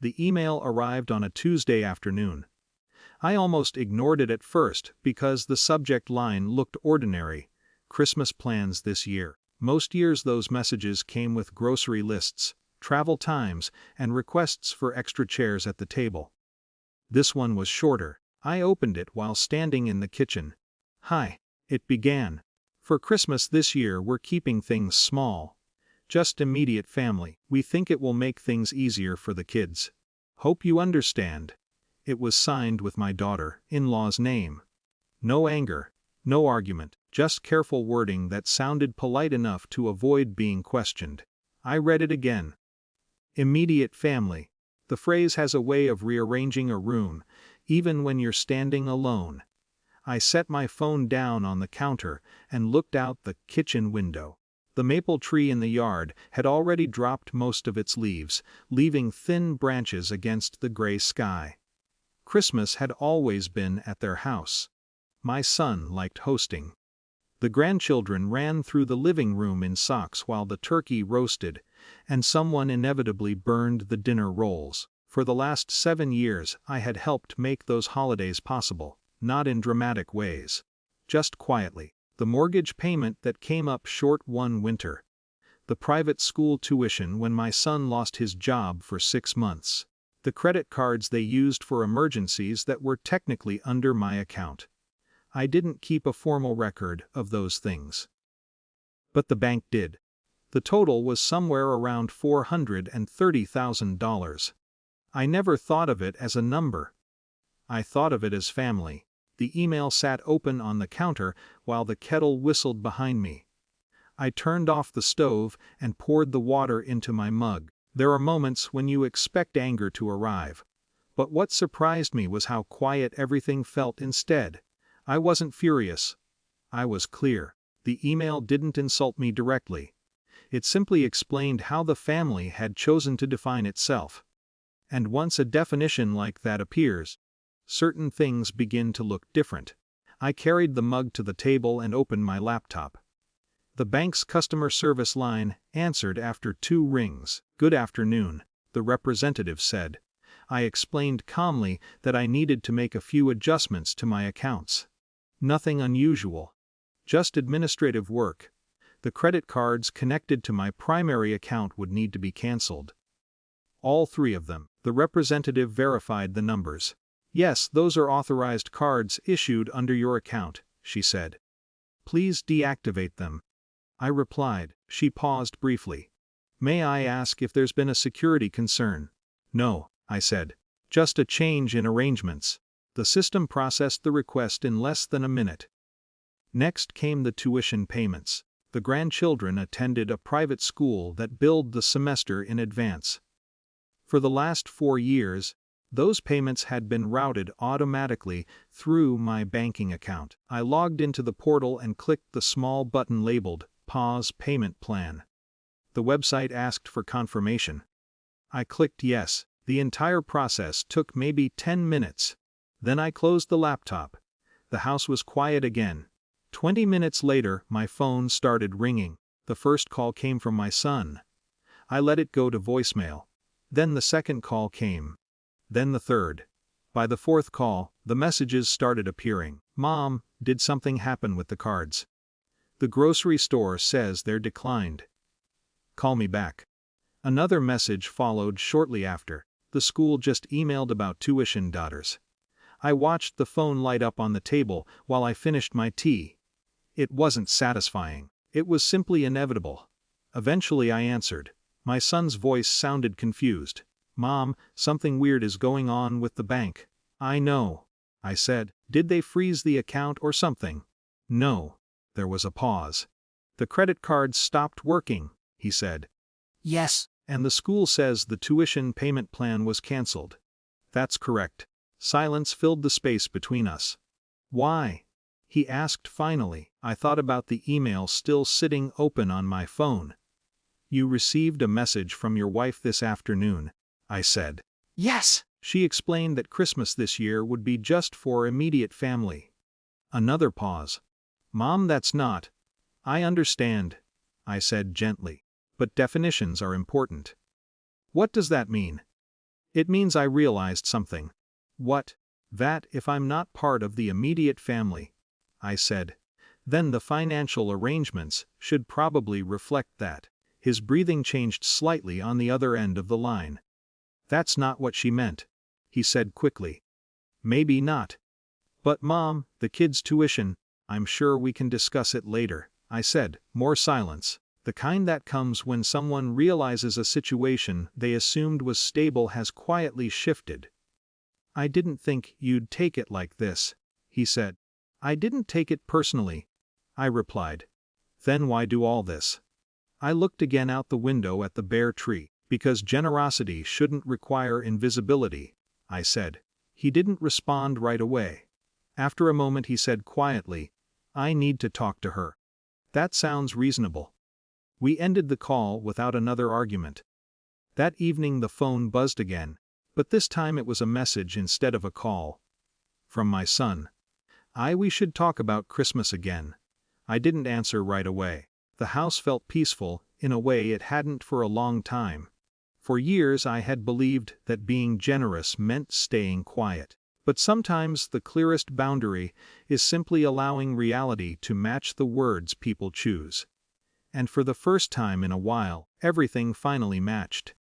The email arrived on a Tuesday afternoon. I almost ignored it at first because the subject line looked ordinary: Christmas plans this year. Most years those messages came with grocery lists, travel times, and requests for extra chairs at the table. This one was shorter. I opened it while standing in the kitchen. "Hi," it began. "For Christmas this year we're keeping things small. Just immediate family. We think it will make things easier for the kids. Hope you understand." It was signed with my daughter-in-law's name. No anger, no argument, just careful wording that sounded polite enough to avoid being questioned. I read it again. Immediate family. The phrase has a way of rearranging a room, even when you're standing alone. I set my phone down on the counter and looked out the kitchen window. The maple tree in the yard had already dropped most of its leaves, leaving thin branches against the gray sky. Christmas had always been at their house. My son liked hosting. The grandchildren ran through the living room in socks while the turkey roasted, and someone inevitably burned the dinner rolls. For the last 7 years I had helped make those holidays possible, not in dramatic ways. Just quietly. The mortgage payment that came up short one winter. The private school tuition when my son lost his job for 6 months. The credit cards they used for emergencies that were technically under my account. I didn't keep a formal record of those things. But the bank did. The total was somewhere around $430,000. I never thought of it as a number. I thought of it as family. The email sat open on the counter while the kettle whistled behind me. I turned off the stove and poured the water into my mug. There are moments when you expect anger to arrive. But what surprised me was how quiet everything felt instead. I wasn't furious. I was clear. The email didn't insult me directly. It simply explained how the family had chosen to define itself. And once a definition like that appears, certain things begin to look different. I carried the mug to the table and opened my laptop. The bank's customer service line answered after 2 rings. "Good afternoon," the representative said. I explained calmly that I needed to make a few adjustments to my accounts. Nothing unusual. Just administrative work. The credit cards connected to my primary account would need to be canceled. All 3 of them. The representative verified the numbers. "Yes, those are authorized cards issued under your account," she said. "Please deactivate them." I replied. She paused briefly. "May I ask if there's been a security concern?" "No," I said. "Just a change in arrangements." The system processed the request in less than a minute. Next came the tuition payments. The grandchildren attended a private school that billed the semester in advance. For the last 4 years, those payments had been routed automatically through my banking account. I logged into the portal and clicked the small button labeled Pause Payment Plan. The website asked for confirmation. I clicked yes. The entire process took maybe 10 minutes. Then I closed the laptop. The house was quiet again. 20 minutes later, my phone started ringing. The first call came from my son. I let it go to voicemail. Then the second call came. Then the third. By the 4th call, the messages started appearing. "Mom, did something happen with the cards? The grocery store says they're declined. Call me back." Another message followed shortly after. "The school just emailed about tuition daughters." I watched the phone light up on the table while I finished my tea. It wasn't satisfying. It was simply inevitable. Eventually I answered. My son's voice sounded confused. "Mom, something weird is going on with the bank." "I know," I said. "Did they freeze the account or something?" "No." There was a pause. "The credit cards stopped working," he said. Yes. "And the school says the tuition payment plan was canceled." "That's correct." Silence filled the space between us. "Why?" he asked finally. I thought about the email still sitting open on my phone. "You received a message from your wife this afternoon," I said. Yes. She explained that Christmas this year would be just for immediate family. Another pause. "Mom, that's not." "I understand," I said gently. "But definitions are important." "What does that mean?" It means I realized something. What? That if I'm not part of the immediate family, I said, then the financial arrangements should probably reflect that. His breathing changed slightly on the other end of the line. That's not what she meant, he said quickly. Maybe not. But Mom, the kids' tuition, I'm sure we can discuss it later, I said. More silence, the kind that comes when someone realizes a situation they assumed was stable has quietly shifted. I didn't think you'd take it like this, he said. I didn't take it personally, I replied. Then why do all this? I looked again out the window at the bare tree. Because generosity shouldn't require invisibility, I said. He didn't respond right away. After a moment he said quietly, I need to talk to her. That sounds reasonable. We ended the call without another argument. That evening the phone buzzed again, but this time it was a message instead of a call. From my son. We should talk about Christmas again. I didn't answer right away. The house felt peaceful, in a way it hadn't for a long time. For years I had believed that being generous meant staying quiet. But sometimes the clearest boundary is simply allowing reality to match the words people choose. And for the first time in a while, everything finally matched.